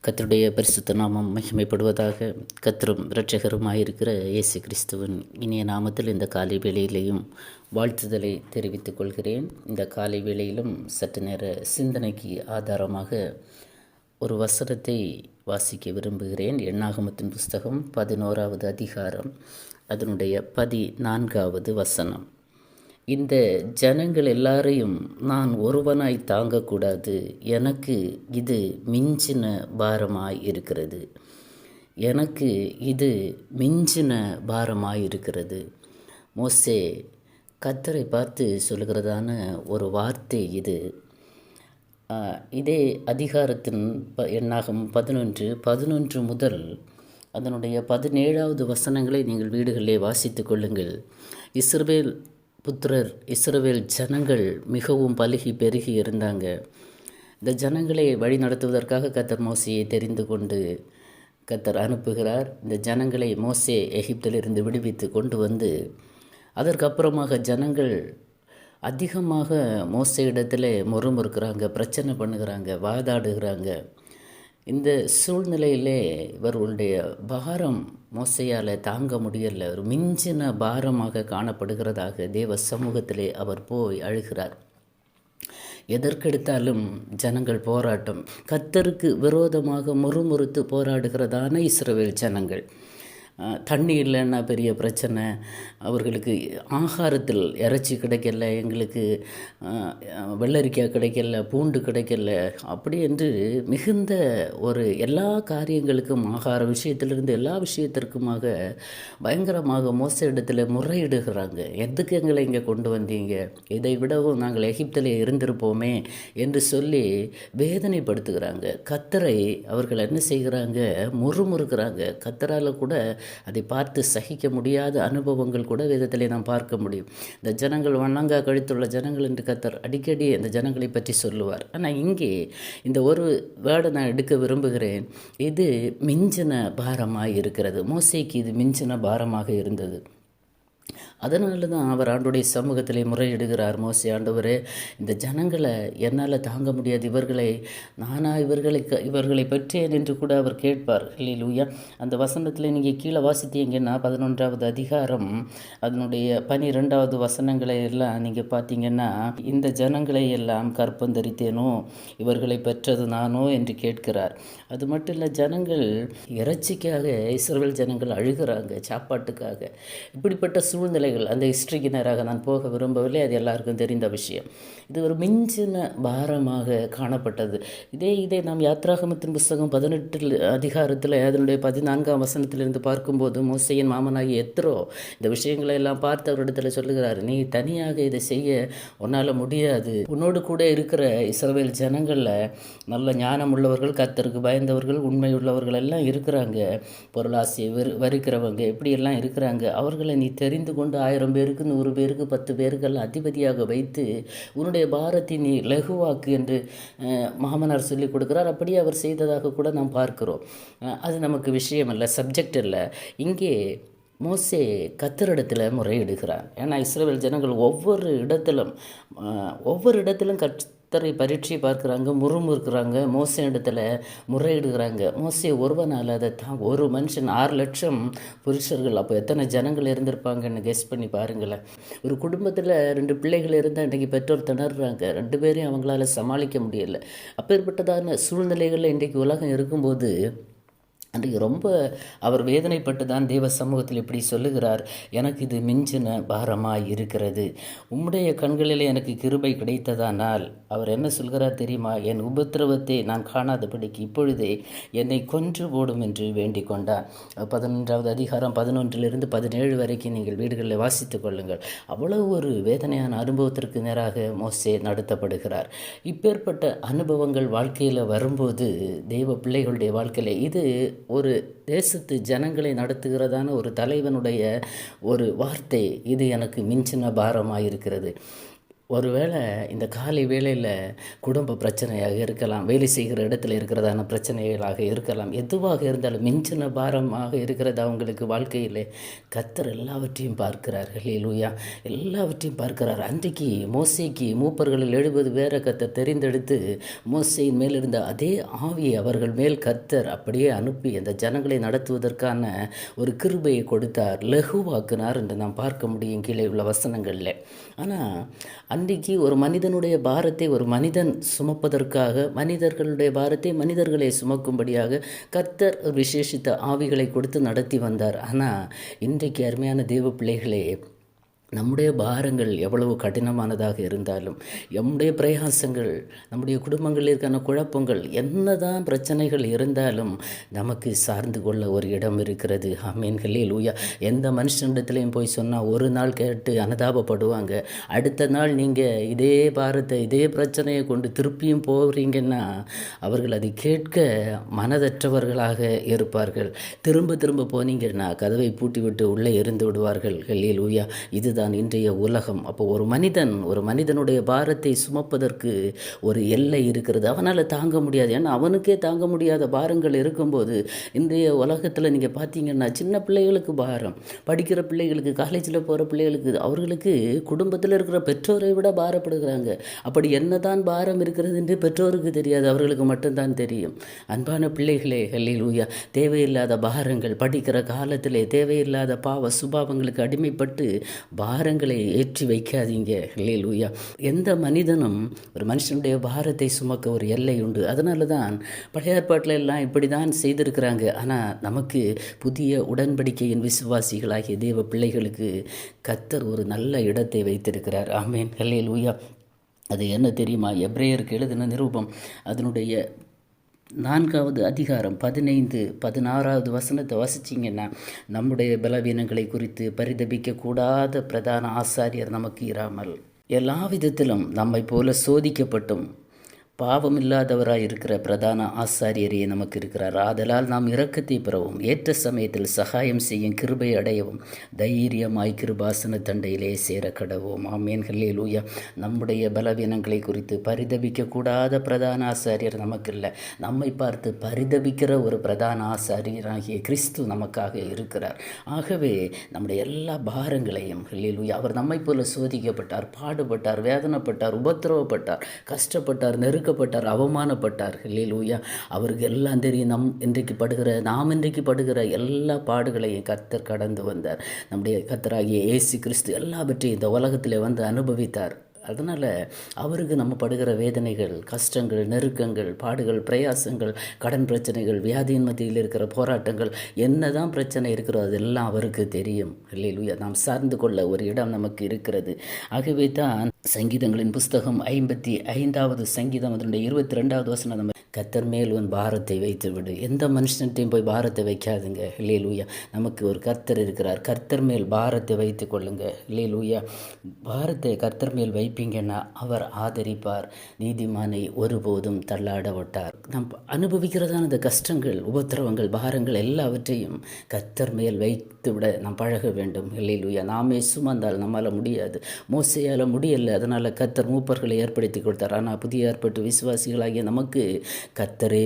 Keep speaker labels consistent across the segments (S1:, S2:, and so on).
S1: கர்த்தருடைய பரிசுத்த நாமம் மகிமைப்படுவதாக. கர்த்தரும் இரட்சகருமாயிருக்கிற இயேசு கிறிஸ்துவின் இனிய நாமத்தில் இந்த காலை வேளையிலேயும் வாழ்த்துதலை தெரிவித்துக் கொள்கிறேன். இந்த காலை வேளையிலும் சற்று நேர சிந்தனைக்கு ஆதாரமாக ஒரு வசனத்தை வாசிக்க விரும்புகிறேன். எண்ணாகமத்தின் புஸ்தகம் 11வது அதிகாரம், அதனுடைய 14வது வசனம். இந்த ஜனங்கள் எல்லாரையும் நான் ஒருவனாய் தாங்கக்கூடாது, எனக்கு இது மிஞ்சின பாரமாய் இருக்கிறது. எனக்கு இது மிஞ்சின பாரமாய் இருக்கிறது. மோசே கர்த்தரை பார்த்து சொல்கிறதான ஒரு வார்த்தை இது. இதே அதிகாரத்தின் எண்ணாகம் 11 முதல் அதனுடைய 17வது வசனங்களை நீங்கள் வீடுகளிலே வாசித்து கொள்ளுங்கள். இஸ்ரவேல் ஜனங்கள் மிகவும் பலுகி பெருகி இருந்தாங்க. இந்த ஜனங்களை வழி நடத்துவதற்காக கர்த்தர் மோசேயை தெரிந்து கொண்டு கர்த்தர் அனுப்புகிறார். இந்த ஜனங்களை மோசே எகிப்திலிருந்து விடுவித்து கொண்டு வந்து, அதற்கப்புறமாக ஜனங்கள் அதிகமாக மோசே இடத்துல முறுமுறுக்கிறாங்க, பிரச்சனை பண்ணுகிறாங்க, வாதாடுகிறாங்க. இந்த சூழ்நிலையிலே இவர்களுடைய பாரம் மோசையால் தாங்க முடியலை. ஒரு மிஞ்சின பாரமாக காணப்படுகிறதாக தேவ சமூகத்திலே அவர் போய் அழுகிறார். எதற்கெடுத்தாலும் ஜனங்கள் போராட்டம், கர்த்தருக்கு விரோதமாக முறுமுறுத்து போராடுகிறதான இஸ்ரவேல் ஜனங்கள். தண்ணி இல்லைன்னா பெரிய பிரச்சனை, அவர்களுக்கு ஆகாரத்தில் இறைச்சி கிடைக்கல, எங்களுக்கு வெள்ளரிக்காய் கிடைக்கல, பூண்டு கிடைக்கல, அப்படி என்று மிகுந்த ஒரு எல்லா காரியங்களுக்கும், ஆகார விஷயத்திலிருந்து எல்லா விஷயத்திற்குமாக பயங்கரமாக மோச இடத்துல முறையிடுகிறாங்க. எதுக்கு எங்களை இங்கே கொண்டு வந்தீங்க, இதை விடவும் நாங்கள் எகிப்திலே இருந்திருப்போமே என்று சொல்லி வேதனைப்படுத்துகிறாங்க. கர்த்தரை அவர்கள் என்ன செய்கிறாங்க, முறுமுறுக்கிறாங்க. கர்த்தரால் கூட அதை பார்த்து சகிக்க முடியாத அனுபவங்கள் கூட வேதத்திலே நாம் பார்க்க முடியும். இந்த ஜனங்கள் வண்ணங்கா கழித்துள்ள ஜனங்கள் என்று கர்த்தர் அடிக்கடி இந்த ஜனங்களை பற்றி சொல்லுவார். ஆனால் இங்கே இந்த ஒரு வேர்டை நான் எடுக்க விரும்புகிறேன். இது மிஞ்சின பாரமாக இருக்கிறது. மோசேக்கு இது மிஞ்சின பாரமாக இருந்தது. அதனால தான் அவர் ஆண்டோடைய சமூகத்திலே முறையிடுகிறார். மோசே, ஆண்டவரே, இந்த ஜனங்களை என்னால் தாங்க முடியாது, இவர்களை பெற்றேன் என்று கூட அவர் கேட்பார். இல்லையா? அந்த வசனத்தில் நீங்கள் கீழே வாசித்தீங்கன்னா 11வது அதிகாரம் அதனுடைய 12வது வசனங்களை எல்லாம் நீங்கள் பார்த்தீங்கன்னா, இந்த ஜனங்களை எல்லாம் கற்பந்தரித்தேனோ, இவர்களை பெற்றது நானோ என்று கேட்கிறார். அது மட்டும் இல்லை, ஜனங்கள் இறைச்சிக்காக இஸ்ரவேல் ஜனங்கள் அழுகிறாங்க, சாப்பாட்டுக்காக. இப்படிப்பட்ட சூழ்நிலைகள், அந்த ஹிஸ்ட்ரிக்கு நேராக நான் போக விரும்பவில்லை, அது எல்லாருக்கும் தெரிந்த விஷயம். இது ஒரு மிஞ்சின பாரமாக காணப்பட்டது. இதே நாம் யாத்ராகமத்தின் புஸ்தகம் 18 அதிகாரத்தில் அதனுடைய 14ஆம் வசனத்திலிருந்து பார்க்கும்போது, மோசேயின் மாமனாகி எத்ரோ இந்த விஷயங்களை எல்லாம் பார்த்து அவரிடத்தில் சொல்லுகிறார், நீ தனியாக இதை செய்ய உன்னால் முடியாது. உன்னோடு கூட இருக்கிற இஸ்ரவேல் ஜனங்களில் நல்ல ஞானம் உள்ளவர்கள், கர்த்தருக்கு பயந்தவர்கள், உண்மை உள்ளவர்கள் எல்லாம் இருக்கிறாங்க, பொருளாசையை வரிக்கிறவங்க இப்படியெல்லாம் இருக்கிறாங்க. அவர்களை நீ தெரிந்து கொண்டு 1000 பேருக்கு, 100 பேருக்கு, 10 பேருக்கெல்லாம் அதிபதியாக வைத்து உன்னுடைய பாரத்தை நீ லகுவாக்கு என்று மாமனார் சொல்லிக் கொடுக்கிறார். அப்படியே அவர் செய்ததாக கூட நாம் பார்க்கிறோம். அது நமக்கு விஷயம் அல்ல, சப்ஜெக்ட் இல்லை. இங்கே மோசே கர்த்தரிடத்தில் முறையிடுகிறார். ஏன்னா இஸ்ரவேல் ஜனங்கள் ஒவ்வொரு இடத்திலும் கர்த்தரை பரீட்சை பார்க்குறாங்க, முறுமுறுக்கிறாங்க, மோசே இடத்துல முறையிடுகிறாங்க. மோசே ஒருவனால் அதை ஒரு மனுஷன் 6 லட்சம் புருஷர்கள், அப்போ எத்தனை ஜனங்கள் இருந்திருப்பாங்கன்னு கெஸ் பண்ணி பாருங்களேன். ஒரு குடும்பத்தில் 2 பிள்ளைகள் இருந்தால் இன்றைக்கி பெற்றோர் திணறாங்க, 2 பேரையும் அவங்களால சமாளிக்க முடியலை. அப்பேற்பட்டதான சூழ்நிலைகளில் இன்றைக்கு உலகம் இருக்கும்போது அன்றைக்கு ரொம்ப அவர் வேதனைப்பட்டு தான் தேவ சமூகத்தில் இப்படி சொல்லுகிறார், எனக்கு இது மிஞ்சின பாரமாய் இருக்கிறது. உம்முடைய கண்களிலே எனக்கு கிருபை கிடைத்ததானால், அவர் என்ன சொல்கிறார் தெரியுமா, என் உபத்திரவத்தை நான் காணாதபடிக்கு இப்பொழுதே என்னை கொன்று போடும் என்று வேண்டிக் கொண்டார். 11வது அதிகாரம் 11லிருந்து 17 வரைக்கும் நீங்கள் வீடுகளில் வாசித்து கொள்ளுங்கள். அவ்வளவு ஒரு வேதனையான அனுபவத்திற்கு நேராக மோசே நடத்தப்படுகிறார். இப்பேற்பட்ட அனுபவங்கள் வாழ்க்கையில் வரும்போது, தெய்வ பிள்ளைகளுடைய வாழ்க்கையில் இது ஒரு தேசத்து ஜனங்களை நடத்துகிறதான ஒரு தலைவனுடைய ஒரு வார்த்தை, இது எனக்கு மிஞ்சின பாரமாக இருக்கிறது. ஒருவேளை இந்த காலை வேளையில் குடும்ப பிரச்சனையாக இருக்கலாம், வேலை செய்கிற இடத்துல இருக்கிறதான பிரச்சனைகளாக இருக்கலாம், எதுவாக இருந்தாலும் மிஞ்சின பாரமாக இருக்கிறது அவங்களுக்கு வாழ்க்கையில். கர்த்தர் எல்லாவற்றையும் பார்க்கிறார். ஹல்லேலூயா. எல்லாவற்றையும் பார்க்கிறார். அன்றைக்கு மோசேக்கு மூப்பர்களில் 70 பேரை கர்த்தர் தெரிந்தெடுத்து மோசேயின் மேல் இருந்த அதே ஆவியை அவர்கள் மேல் கர்த்தர் அப்படியே அனுப்பி அந்த ஜனங்களை நடத்துவதற்கான ஒரு கிருபையை கொடுத்தார், லகுவாக்கினார் என்று நாம் பார்க்க முடியும் கீழே உள்ள வசனங்களில். ஆனால் அன்றைக்கு ஒரு மனிதனுடைய பாரத்தை ஒரு மனிதன் சுமப்பதற்காக, மனிதர்களுடைய பாரத்தை மனிதர்களை சுமக்கும்படியாக கர்த்தர் ஒரு விசேஷித்த ஆவிகளை கொடுத்து நடத்தி வந்தார். ஆனால் இன்றைக்கு அருமையான தேவ பிள்ளைகளே, நம்முடைய பாரங்கள் எவ்வளவு கடினமானதாக இருந்தாலும், நம்முடைய பிரயாசங்கள், நம்முடைய குடும்பங்களில் இருக்கான குழப்பங்கள், என்னதான் பிரச்சனைகள் இருந்தாலும் நமக்கு சார்ந்து கொள்ள ஒரு இடம் இருக்கிறது. ஆமென். ஹல்லேலூயா. எந்த மனுஷனிடத்துலையும் போய் சொன்னால் ஒரு நாள் கேட்டு அனுதாபப்படுவாங்க, அடுத்த நாள் நீங்கள் இதே பாரத்தை இதே பிரச்சனையை கொண்டு திருப்பியும் போகிறீங்கன்னா அவர்கள் அதை கேட்க மனதற்றவர்களாக இருப்பார்கள். திரும்ப திரும்ப போனீங்கன்னா கதவை பூட்டிவிட்டு உள்ளே இருந்து விடுவார்கள். ஹல்லேலூயா. இதுதான் இன்றைய உலகம். அப்போ ஒரு மனிதனுடைய பாரத்தை சுமப்பதற்கு ஒரு எல்லை இருக்கிறது. அவனால் தாங்க முடியாது. ஏன்னா அவனுக்கே தாங்க முடியாத பாரங்கள் இருக்கும்போது இன்றைய உலகத்தில் நீங்கள் பார்த்தீங்கன்னா சின்ன பிள்ளைகளுக்கு பாரம், படிக்கிற பிள்ளைகளுக்கு, காலேஜில் போகிற பிள்ளைகளுக்கு, அவர்களுக்கு குடும்பத்தில் இருக்கிற பெற்றோரை விட பாரப்படுகிறாங்க. அப்படி என்னதான் பாரம் இருக்கிறது என்று பெற்றோருக்கு தெரியாது, அவர்களுக்கு மட்டும்தான் தெரியும். அன்பான பிள்ளைகளே, ஹல்லேலூயா, தேவையில்லாத பாரங்கள், படிக்கிற காலத்திலே தேவையில்லாத பாவ சுபாவங்களுக்கு அடிமைப்பட்டு பாரங்களை ஏற்றி வைக்காதீங்க. ஹல்லேலூயா. எந்த மனிதனும் ஒரு மனுஷனுடைய பாரத்தை சுமக்க ஒரு எல்லை உண்டு. அதனால தான் பழைய ஏற்பாட்டில் எல்லாம் இப்படி தான் செய்திருக்கிறாங்க. ஆனால் நமக்கு புதிய உடன்படிக்கையின் விசுவாசிகளாகிய தேவ பிள்ளைகளுக்கு கர்த்தர் ஒரு நல்ல இடத்தை வைத்திருக்கிறார். ஆமென். ஹல்லேலூயா. அது என்ன தெரியுமா? எபிரேயருக்கு எழுதின நிருபம் அதனுடைய 4வது அதிகாரம் 15, 16வது வசனத்தை வாசிச்சிங்கன்னா, நம்முடைய பலவீனங்களை குறித்து பரிதபிக்கக்கூடாத பிரதான ஆசாரியர் நமக்கு இராமல் எல்லா விதத்திலும் நம்மை போல சோதிக்கப்பட்டும் பாவமில்லாதவராய் இருக்கிற பிரதான ஆசாரியரே நமக்கு இருக்கிறார். ஆதலால் நாம் இரக்கத்தை பெறவும் ஏற்ற சமயத்தில் சகாயம் செய்யும் கிருபை அடையவும் தைரியமாய் கிருபாசன தண்டையிலே சேர கடவோம். ஆமென். ஹல்லேலூயா. நம்முடைய பலவீனங்களை குறித்து பரிதபிக்கக்கூடாத பிரதான ஆசாரியர் நமக்கு இல்லை. நம்மை பார்த்து பரிதபிக்கிற ஒரு பிரதான ஆசாரியராகிய கிறிஸ்து நமக்காக இருக்கிறார். ஆகவே நம்முடைய எல்லா பாரங்களையும், ஹல்லேலூயா, அவர் நம்மை போல சோதிக்கப்பட்டார், பாடுபட்டார், வேதனைப்பட்டார், உபத்திரவப்பட்டார், கஷ்டப்பட்டார், நெருக்கப்பட்டார், அவமானப்பட்டார். ஹல்லேலூயா. அவருக்கு எல்லாம் தெரியும். நாம் இன்றைக்கு படுகிற எல்லா பாடுகளையும் கர்த்தர் கடந்து வந்தார். நம்முடைய கர்த்தராகிய இயேசு கிறிஸ்து எல்லாவற்றையும் இந்த உலகத்தில் வந்து அனுபவித்தார். அதனால் அவருக்கு நம்ம படுகிற வேதனைகள், கஷ்டங்கள், நெருக்கங்கள், பாடுகள், பிரயாசங்கள், கடன் பிரச்சனைகள், வியாதியின் மத்தியில் இருக்கிற போராட்டங்கள், என்ன தான் பிரச்சனை இருக்கிறோ அதெல்லாம் அவருக்கு தெரியும். ஹல்லேலூயா. நாம் சார்ந்து கொள்ள ஒரு இடம் நமக்கு இருக்கிறது. ஆகவே தான் சங்கீதங்களின் புஸ்தகம் 55வது சங்கீதம் அதனுடைய 22வது வசனம், நம்ம கர்த்தர் மேல் உன் பாரத்தை வைத்து விடு. எந்த மனுஷன்ட்டையும் போய் பாரத்தை வைக்காதுங்க. ஹல்லேலூயா. நமக்கு ஒரு கர்த்தர் இருக்கிறார். கர்த்தர் மேல் பாரத்தை வைத்து கொள்ளுங்க. ஹல்லேலூயா. பாரத்தை கர்த்தர் மேல் வைப்பீங்கன்னா அவர் ஆதரிப்பார், நீதிமானை ஒருபோதும் தள்ளாட விட்டார். நாம் அனுபவிக்கிறதான இந்த கஷ்டங்கள், உபத்திரவங்கள், பாரங்கள் எல்லாவற்றையும் கர்த்தர் மேல் வைத்து விட நாம் பழக வேண்டும். ஹல்லேலூயா. நாமே சுமந்தால் நம்மால் முடியாது. மோசேயால் முடியலை. அதனால் கர்த்தர் மூப்பர்களை ஏற்படுத்தி கொடுத்தார். ஆனால் புதிய ஏற்பட்டு விசுவாசிகளாகிய நமக்கு கர்த்தரே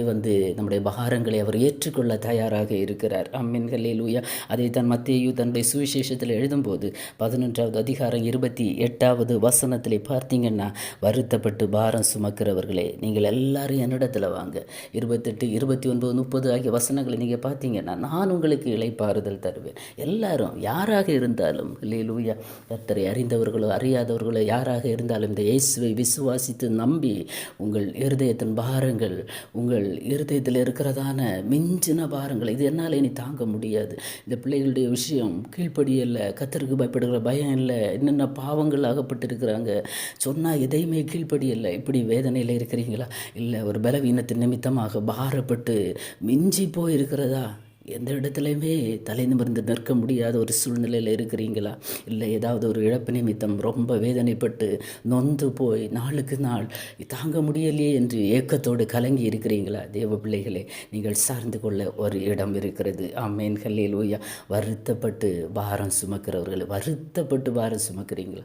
S1: வந்து நம்முடைய பாரங்களை அவர் ஏற்றுக்கொள்ள தயாராக இருக்கிறார். ஆமென். ஹல்லேலூயா. அதைத்தான் மத்தேயு தன்னுடைய சுவிசேஷத்தில் எழுதும்போது 11வது அதிகாரம் 28வது வசனத்தில் பார்த்தீங்கன்னா, வருத்தப்பட்டு பாரம் சுமக்கிறவர்களே நீங்கள் எல்லாரும் என்னிடத்தில் வாங்க. 28, 29, 30 ஆகிய வசனங்களை நீங்கள் பார்த்தீங்கன்னா, நான் உங்களுக்கு இளைப்பாறுதல் தருவேன். எல்லாரும் யாராக இருந்தாலும், ஹல்லேலூயா, கர்த்தரை அறிந்தவர்களோ அறியாதவர்களோ யாராக இருந்தாலும் இந்த இயேசுவை விசுவாசித்து நம்பி உங்கள் இருதயத்தின் பாரங்கள், உங்கள் இருதயத்தில் இருக்கிறதான மிஞ்சின பாரங்கள், இது என்னால் இனி தாங்க முடியாது, இந்த பிள்ளைகளுடைய விஷயம் கீழ்ப்படியலை, கர்த்தருக்கு பயப்படுகிற பயம் இல்லை, என்னென்ன பாவங்கள் ஆகப்பட்டிருக்கிறாங்க, சொன்னால் எதையுமே கீழ்ப்படியலை, இப்படி வேதனையில் இருக்கிறீங்களா? இல்லை, ஒரு பலவீனத்தின் நிமித்தமாக பாரப்பட்டு மிஞ்சி போயிருக்கிறதா? எந்த இடத்துலையுமே தலை நிமிர்ந்து நிற்க முடியாத ஒரு சூழ்நிலையில் இருக்கிறீங்களா? இல்லை ஏதாவது ஒரு இழப்பு நிமித்தம் ரொம்ப வேதனைப்பட்டு நொந்து போய் நாளுக்கு நாள் தாங்க முடியலையே என்று ஏக்கத்தோடு கலங்கி இருக்கிறீங்களா? தேவ பிள்ளைகளே, நீங்கள் சார்ந்து கொள்ள ஒரு இடம் இருக்கிறது. ஆமென், ஹல்லேலூயா. வருத்தப்பட்டு பாரம் சுமக்கிறவர்கள், வருத்தப்பட்டு பாரம் சுமக்கிறீங்களா?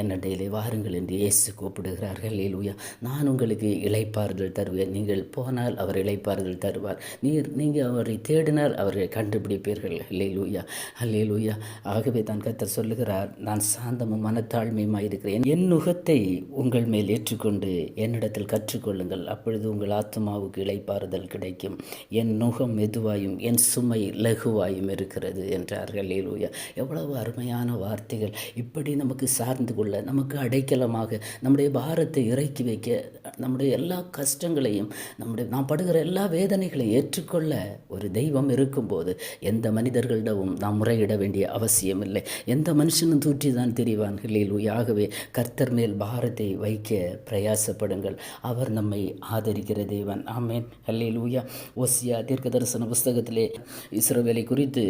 S1: என்னிடையிலே வாருங்கள் என்று இயேசு கூப்பிடுகிறார். ஹல்லேலூயா. நான் உங்களுக்கு இளைப்பாறுதல் தருவேன். நீங்கள் போனால் அவர் இளைப்பாறுதல் தருவார். நீங்கள் அவரை தேடினால் அவரை கண்டுபிடிப்பீர்கள். ஹல்லேலூயா, ஹல்லேலூயா. ஆகவே தான் கர்த்தர் சொல்லுகிறார், நான் சாந்தமும் மனத்தாழ்மையுமாய் இருக்கிறேன். என் நுகத்தை உங்கள் மேல் ஏற்றுக்கொண்டு என்னிடத்தில் கற்றுக்கொள்ளுங்கள். அப்பொழுது உங்கள் ஆத்மாவுக்கு இளைப்பாறுதல் கிடைக்கும். என் நுகம் மெதுவாயும் என் சுமை லகுவாயும் இருக்கிறது என்றார். ஹல்லேலூயா. எவ்வளவு அருமையான வார்த்தைகள்! இப்படி நமக்கு சார்ந்து கொள்ள, நமக்கு அடைக்கலமாக, நம்முடைய பாரத்தை இறக்கி வைக்க, நம்முடைய எல்லா கஷ்டங்களையும், நாம் படுகிற எல்லா வேதனைகளை ஏற்றுக்கொள்ள ஒரு தெய்வம் இருக்கும்போது எந்த மனிதர்களிடமும் நாம் முறையிட வேண்டிய அவசியம் இல்லை. எந்த மனுஷனும் தூற்றி தான் தெரிவான். ஹல்லேலூயா. ஆகவே கர்த்தர் மேல் பாரத்தை வைக்க பிரயாசப்படுங்கள். அவர் நம்மை ஆதரிக்கிற தேவன். ஆமென், ஹல்லேலூயா. ஓசியா தீர்க்க தரிசன புஸ்தகத்திலே இஸ்ரவேலை குறித்து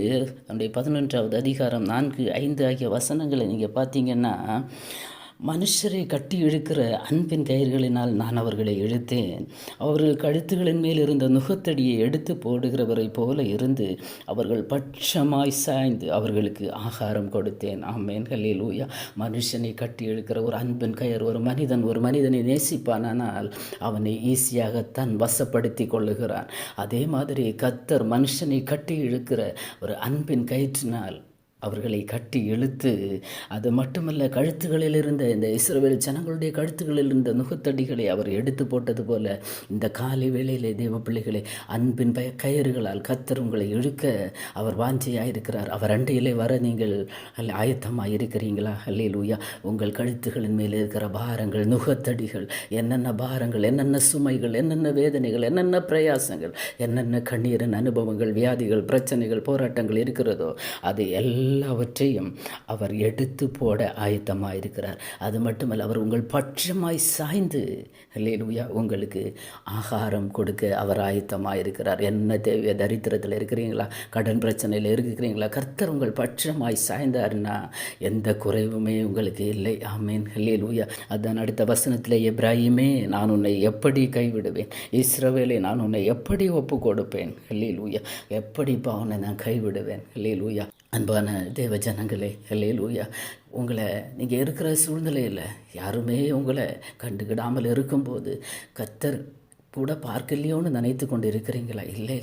S1: நம்முடைய 11வது அதிகாரம் 4, 5 ஆகிய வசனங்களை நீங்கள் பார்த்தீங்கன்னா, மனுஷரை கட்டி இழுக்கிற அன்பின் கயிறுகளினால் நான் அவர்களை இழுத்தேன். அவர்கள் கழுத்துகளின் மேல் இருந்த நுகத்தடியை எடுத்து போடுகிறவரை போல இருந்து அவர்கள் பட்சமாய் சாய்ந்து அவர்களுக்கு ஆகாரம் கொடுத்தேன். ஆமென், ஹல்லேலூயா. மனுஷனை கட்டி இழுக்கிற ஒரு அன்பின் கயிறு, ஒரு மனிதனை நேசிப்பானால் அவனை ஈஸியாக தன் வசப்படுத்தி கொள்ளுகிறான். அதே மாதிரி கர்த்தர் மனுஷனை கட்டி இழுக்கிற ஒரு அன்பின் கயிற்றினால் அவர்களை கட்டி இழுத்து, அது மட்டுமல்ல, கழுத்துகளில் இருந்த இந்த இஸ்ரவேல் ஜனங்களுடைய கழுத்துகளில் இருந்த நுகத்தடிகளை அவர் எடுத்து போட்டது போல இந்த காலை வேளையிலே தேவ பிள்ளைகளை அன்பின் கயிறுகளால் கர்த்தர் உங்களை இழுக்க அவர் வாஞ்சையாயிருக்கிறார். அவர் அண்டையிலே வர நீங்கள் ஆயத்தமாக இருக்கிறீங்களா? ஹல்லேலூயா. உங்கள் கழுத்துகளின் மேலே இருக்கிற பாரங்கள், நுகத்தடிகள், என்னென்ன பாரங்கள், என்னென்ன சுமைகள், என்னென்ன வேதனைகள், என்னென்ன பிரயாசங்கள், என்னென்ன கண்ணீரின் அனுபவங்கள், வியாதிகள், பிரச்சனைகள், போராட்டங்கள் இருக்கிறதோ அது எல்லாவற்றையும் அவர் எடுத்து போட ஆயத்தமாக இருக்கிறார். அது மட்டுமல்ல, அவர் உங்கள் பட்சமாய் சாய்ந்து, ஹல்லேலூயா, உங்களுக்கு ஆகாரம் கொடுக்க அவர் ஆயத்தமாக இருக்கிறார். என்ன தேவையோ, தரித்திரத்தில் இருக்கிறீங்களா, கடன் பிரச்சனையில் இருக்கிறீங்களா, கர்த்தர் உங்கள் பட்சமாய் சாய்ந்தார்னா எந்த குறைவுமே உங்களுக்கு இல்லை. ஆமென், ஹல்லேலூயா. அதான் அடுத்த வசனத்தில், எப்ராஹிமே நான் உன்னை எப்படி கைவிடுவேன், இஸ்ரவேலே நான் உன்னை எப்படி ஒப்பு கொடுப்பேன். ஹல்லேலூயா. எப்படிப்பா உன்னை நான் கைவிடுவேன். ஹல்லேலூயா. அன்பான தேவ ஜனங்களே, ஹல்லேலூயா. உங்களை நீங்கள் இருக்கிற சூழ்நிலையில் யாருமே உங்களை கண்டுக்கிடாமல் இருக்கும்போது கர்த்தர் கூட பார்க்கலையோன்னு நினைத்து கொண்டு இருக்கிறீங்களா? இல்லை,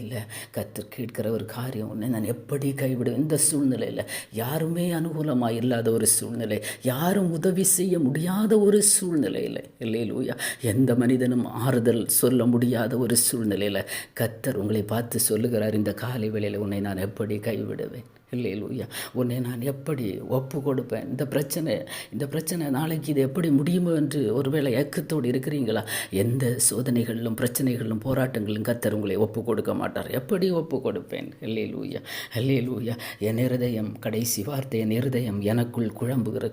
S1: கர்த்தர் கேட்கிற ஒரு காரியம், உன்னை நான் எப்படி கைவிடுவேன். இந்த சூழ்நிலையில் யாருமே அனுகூலமாக இல்லாத ஒரு சூழ்நிலை, யாரும் உதவி செய்ய முடியாத ஒரு சூழ்நிலையில், ஹல்லேலூயா, எந்த மனிதனும் ஆறுதல் சொல்ல முடியாத ஒரு சூழ்நிலையில் கர்த்தர் உங்களை பார்த்து சொல்லுகிறார், இந்த காலை வேளையில் உன்னை நான் எப்படி கைவிடுவேன். ஹல்லேலூயா. உன்னை நான் எப்படி ஒப்பு கொடுப்பேன். இந்த பிரச்சனை நாளைக்கு இது எப்படி முடியுமோ என்று ஒருவேளை ஏக்கத்தோடு இருக்கிறீங்களா? எந்த சோதனைகளிலும் பிரச்சனைகளிலும் போராட்டங்களிலும் கர்த்தர் உங்களை ஒப்பு கொடுக்க மாட்டார். எப்படி ஒப்பு கொடுப்பேன். ஹல்லேலூயா, ஹல்லேலூயா. என் இருதயம், கடைசி வார்த்தை, என் இருதயம் எனக்குள்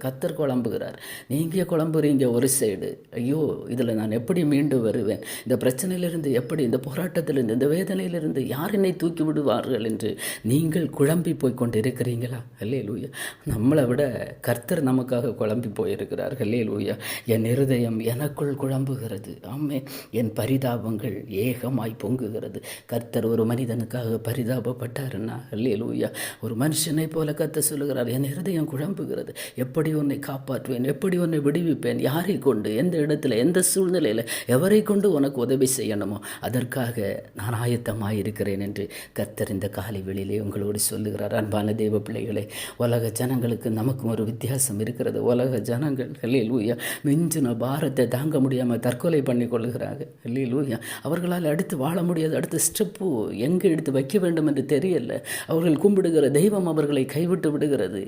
S1: கர்த்தர் குழம்புகிறார். நீங்கள் குழம்புறீங்க ஒரு சைடு, ஐயோ இதில் நான் எப்படி மீண்டு வருவேன், இந்த பிரச்சனையிலிருந்து எப்படி, இந்த போராட்டத்திலிருந்து, இந்த வேதனையிலிருந்து யார் என்னை தூக்கி விடுவார்கள் என்று நீங்கள் குழம்பி போய் இருக்கிறீங்களா? ஹல்லேலூயா. நம்மளை விட கர்த்தர் நமக்காக குழம்பி போயிருக்கிறார். ஹல்லேலூயா. என் இருதயம் எனக்குள் குழம்புகிறது. ஆமே. என் பரிதாபங்கள் ஏகமாய் பொங்குகிறது. கர்த்தர் ஒரு மனிதனுக்காக பரிதாபப்பட்டாருன்னா, ஹல்லேலூயா, ஒரு மனுஷனை போல கர்த்தர் சொல்லுகிறார், என் இருதயம் குழம்புகிறது. எப்படி உன்னை காப்பாற்றுவேன், எப்படி உன்னை விடுவிப்பேன், யாரை கொண்டு, எந்த இடத்துல, எந்த சூழ்நிலையில், எவரை கொண்டு உனக்கு உதவி செய்யணுமோ அதற்காக நான் ஆயத்தமாக இருக்கிறேன் என்று கர்த்தர் இந்த காலை வேளையிலே உங்களோடு சொல்லுகிறார். அன்பான தேவ பிள்ளைகளே, உலக ஜனங்களுக்கு நமக்கும் ஒரு வித்தியாசம் இருக்கிறது. உலக ஜனங்கள், ஹல்லேலூயா, மிஞ்சின பாரத்தை தாங்க முடியாமல் தற்கொலை பண்ணி கொள்ளுகிறாங்க. ஹல்லேலூயா. அவர்களால் அடுத்து வாழ முடியாது. அடுத்த ஸ்டெப்பு எங்கே எடுத்து வைக்க வேண்டும் என்று தெரியல. அவர்கள் கும்பிடுகிற தெய்வம் அவர்களை கைவிட்டு விடுகிறது.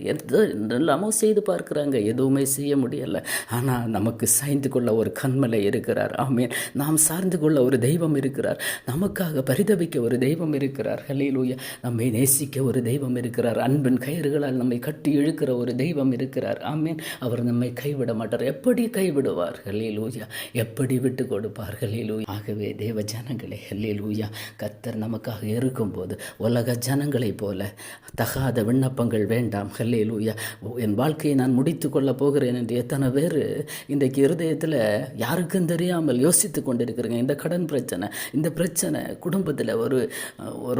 S1: எல்லாமோ செய்து பார்க்குறாங்க, எதுவுமே செய்ய முடியலை. ஆனால் நமக்கு சாய்ந்து கொள்ள ஒரு கண்மலை இருக்கிறார். ஆமென். நாம் சார்ந்து கொள்ள ஒரு தெய்வம் இருக்கிறார். நமக்காக பரிதபிக்க ஒரு தெய்வம் இருக்கிறார். ஹல்லேலூயா. நம்மை நேசிக்க ஒரு தெய்வம் இருக்கிறார். இருக்கிறார். அன்பின் கயிறுகளால் நம்மை கட்டி இழுக்கிற ஒரு தெய்வம் இருக்கிறார். ஆமேன். அவர் நம்மை கைவிட மாட்டார். எப்படி கைவிடுவார்? ஹல்லேலூயா. எப்படி விட்டு கொடுப்பார்? ஹல்லேலூயா. ஆகவே தேவ ஜனங்களே, ஹல்லேலூயா, கர்த்தர் நமக்காக இருக்கும்போது உலக ஜனங்களைப் போல தகாத விண்ணப்பங்கள் வேண்டாம். ஹல்லேலூயா. என் வாழ்க்கையை நான் முடித்து கொள்ளப் போகிறேன் என்று எத்தனை பேர் இன்றைக்கு இருதயத்தில் யாருக்கும் தெரியாமல் யோசித்து கொண்டிருக்கிறீங்க. இந்த கடன் பிரச்சனை, இந்த பிரச்சனை குடும்பத்தில்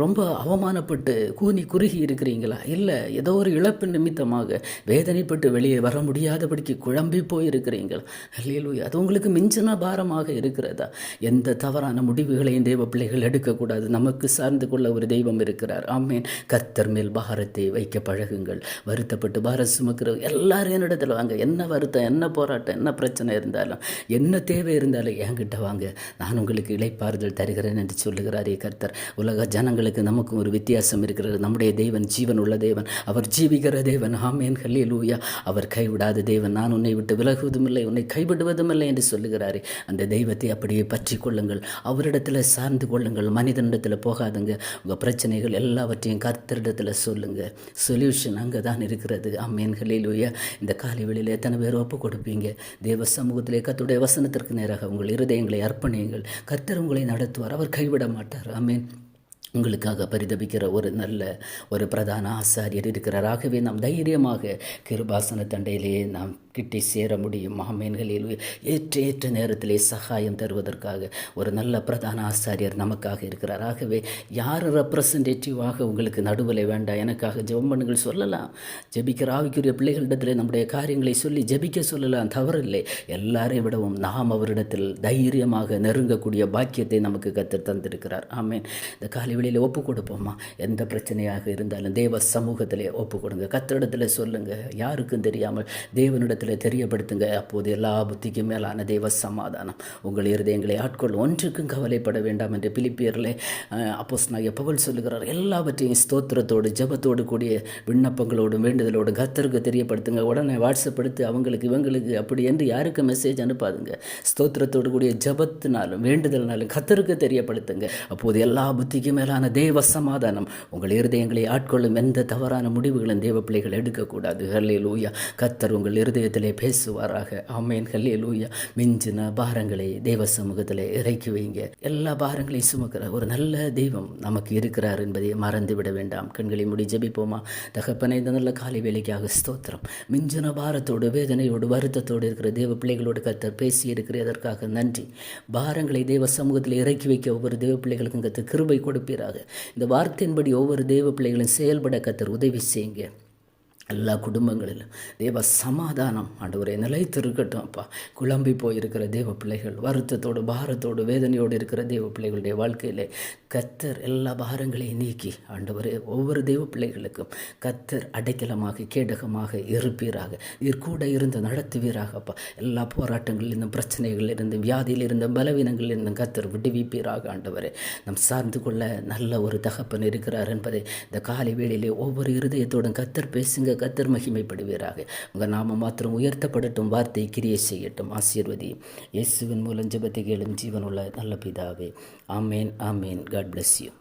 S1: ரொம்ப அவமானப்பட்டு கூனி குறுகி இருக்கிறீங்களா? இல்லை, ஏதோ ஒரு இழப்பு நிமித்தமாக வேதனைப்பட்டு வெளியே வர முடியாதபடிக்கு குழம்பி போயிருக்கிறீங்களா? ஹல்லேலூயா. அது உங்களுக்கு மிஞ்சின பாரமாக இருக்கிறதா? எந்த தவறான முடிவுகளையும் தேவ பிள்ளைகள் எடுக்கக்கூடாது. நமக்கு சார்ந்து கொள்ள ஒரு தெய்வம் இருக்கிறார். ஆமேன். கர்த்தர் மேல் பாரத்தை வைக்க பழகுங்கள். வருத்தப்பட்டு பாரம் சுமக்கிற எல்லாரும் என்னிடத்தில் வாங்க. என்ன வருத்தம், என்ன போராட்டம், என்ன பிரச்சனை இருந்தாலும், என்ன தேவை இருந்தாலும் என்கிட்ட வாங்க, நான் உங்களுக்கு இளைப்பாறுதல் தருகிறேன் என்று சொல்லுகிறாரே கர்த்தர். உலக ஜனங்களுக்கு நமக்கும் ஒரு வித்தியாசம் இருக்கிறது. நம்முடைய தேவன் ஜீவன் உள்ள தேவன், அவர் ஜீவிக்கிற தேவன். ஆமேன். ஹல்லேலூயா. அவர் கைவிடாத தேவன். நான் உன்னை விட்டு விலகுவதும் இல்லை, உன்னை கைவிடுவதும் இல்லை என்று சொல்லுகிறாரே. அந்த தெய்வத்தை அப்படியே பற்றி கொள்ளுங்கள். அவரிடத்தில் சார்ந்து கொள்ளுங்கள். மனிதனிடத்தில் போகாதுங்க. உங்கள் பிரச்சனைகள் எல்லாவற்றையும் கர்த்தரிடத்தில் சொல்லுங்கள். சொல்யூஷன் அங்கே தான் இருக்கிறது. ஆமேன். ஹல்லேலூயா. இந்த காலை வேளையில் எத்தனை பேர் ஒப்பு கொடுப்பீங்க? தேவ சமூகத்திலே கர்த்தருடைய வசனத்திற்கு நேராக உங்கள் இருதயங்களை அர்ப்பணியுங்கள். கர்த்தர் உங்களை நடத்துவார். அவர் கைவிட மாட்டார். ஆமேன். உங்களுக்காக பரிதபிக்கிற ஒரு பிரதான ஆசாரியர் இருக்கிறார். ஆகவே நாம் தைரியமாக கிருபாசன தண்டையிலேயே நாம் கிட்டே சேர முடியும். ஆமென்களில் ஏற்ற நேரத்திலே சகாயம் தருவதற்காக ஒரு நல்ல பிரதான ஆசாரியர் நமக்காக இருக்கிறார். ஆகவே யார் ரெப்ரசன்டேட்டிவாக உங்களுக்கு நடுவில் வேண்டாம், எனக்காக ஜெபம் பண்ணுங்கள் சொல்லலாம். ஜெபிக்கிற ஆவிக்குரிய பிள்ளைகளிடத்தில் நம்முடைய காரியங்களை சொல்லி ஜெபிக்க சொல்லலாம், தவறில்லை. எல்லாரை விடவும் நாம் அவரிடத்தில் தைரியமாக நெருங்கக்கூடிய பாக்கியத்தை நமக்கு கர்த்தர் தந்திருக்கிறார். ஆமேன். இந்த காலை வெளியில் ஒப்பு கொடுப்போமா? எந்த பிரச்சனையாக இருந்தாலும் தேவ சமூகத்திலே ஒப்பு கொடுங்க. கர்த்தரிடத்தில் சொல்லுங்கள். யாருக்கும் தெரியாமல் தேவனிடத்தில் தெரியப்படுத்துங்க. அப்போது எல்லா புத்திக்கும் மேலான தேவ சமாதானம் உங்கள் இருதயங்களை ஆட்கொள்ளும். ஒன்றுக்கும் கவலைப்பட வேண்டாம் என்று பிலிப்பியரில் அப்போஸ்தலனாகிய பவுல் சொல்லுகிறார். எல்லாவற்றையும் ஸ்தோத்திரத்தோடு ஜெபத்தோடு கூடிய விண்ணப்பங்களோடும் வேண்டுதலோடும் கர்த்தருக்கு தெரியப்படுத்துங்க. உடனே வாட்ஸ்அப் எடுத்து அவங்களுக்கு இவங்களுக்கு அப்படி என்று யாருக்கு மெசேஜ் அனுப்பாதுங்க. ஸ்தோத்திரத்தோடு கூடிய ஜெபத்தினாலும் வேண்டுதல்னாலும் கர்த்தருக்கு தெரியப்படுத்துங்க. அப்போது எல்லா புத்திக்கும் மேலான தேவ சமாதானம் உங்கள் இருதயங்களை ஆட்கொள்ளும். எந்த தவறான முடிவுகளும் தேவ பிள்ளைகள் எடுக்கக்கூடாது. ஹல்லேலூயா. கர்த்தர் உங்கள் இருதயத்திலே பேசுவாராக. ஆமென். ஹல்லேலூயா. மிஞ்சின பாரங்களை தேவ சமூகத்திலே இறக்கி வைங்க. எல்லா பாரங்களையும் சுமக்கிற ஒரு நல்ல தெய்வம் நமக்கு இருக்கிறார் என்பதை மறந்து விட வேண்டாம். கண்களை மூடி ஜெபிப்போமா? தகப்பனே, இந்த நல்ல காலை வேலைக்காக ஸ்தோத்திரம். மிஞ்சின பாரத்தோடு வேதனையோடு வருத்தத்தோடு இருக்கிற தேவ பிள்ளைகளோடு கர்த்தர் பேசி இருக்கிறதற்காக நன்றி. பாரங்களை தேவ சமூகத்தில் இறக்கி வைக்க ஒவ்வொரு தேவ பிள்ளைகளுக்கும் கர்த்தர் கிருபை கொடுப்பீராக. இந்த வார்த்தையின்படி ஒவ்வொரு தேவ பிள்ளைகளும் செயல்பட கர்த்தர் உதவி செய்யுங்க. எல்லா குடும்பங்களிலும் தேவ சமாதானம் ஆண்டவரே நிலைத்திருக்கட்டும். அப்பா, குழம்பி போயிருக்கிற தேவ பிள்ளைகள், வருத்தத்தோடு பாரத்தோடு வேதனையோடு இருக்கிற தேவ பிள்ளைகளுடைய வாழ்க்கையிலே கர்த்தர் எல்லா பாரங்களையும் நீக்கி ஆண்டவரே ஒவ்வொரு தேவ பிள்ளைகளுக்கும் கர்த்தர் அடைக்கலமாக கேடகமாக இருப்பீராக. நீர் கூட இருந்து நடத்துவீராக. அப்பா, எல்லா போராட்டங்களிலிருந்தும் பிரச்சனைகளிலிருந்தும் வியாதியிலிருந்தும் பலவீனங்களிலிருந்தும் கர்த்தர் விடுவிப்பீராக. ஆண்டவரே, நம் சார்ந்து கொள்ள நல்ல ஒரு தகப்பன் இருக்கிறார் என்பதை இந்த காலை வேளையிலே ஒவ்வொரு இருதயத்தோடும் கர்த்தர் பேசுங்க. கர்த்தர் மகிமைப்படுவீராக. உங்கள் நாமம் மாத்திரம் உயர்த்தப்படட்டும். வார்த்தை கிரியை செய்யட்டும். ஆசீர்வதி. இயேசுவின் மூலம் ஜெபத்தை கேளும் ஜீவனுள்ள நல்ல பிதாவே. ஆமேன். ஆமேன். God bless you.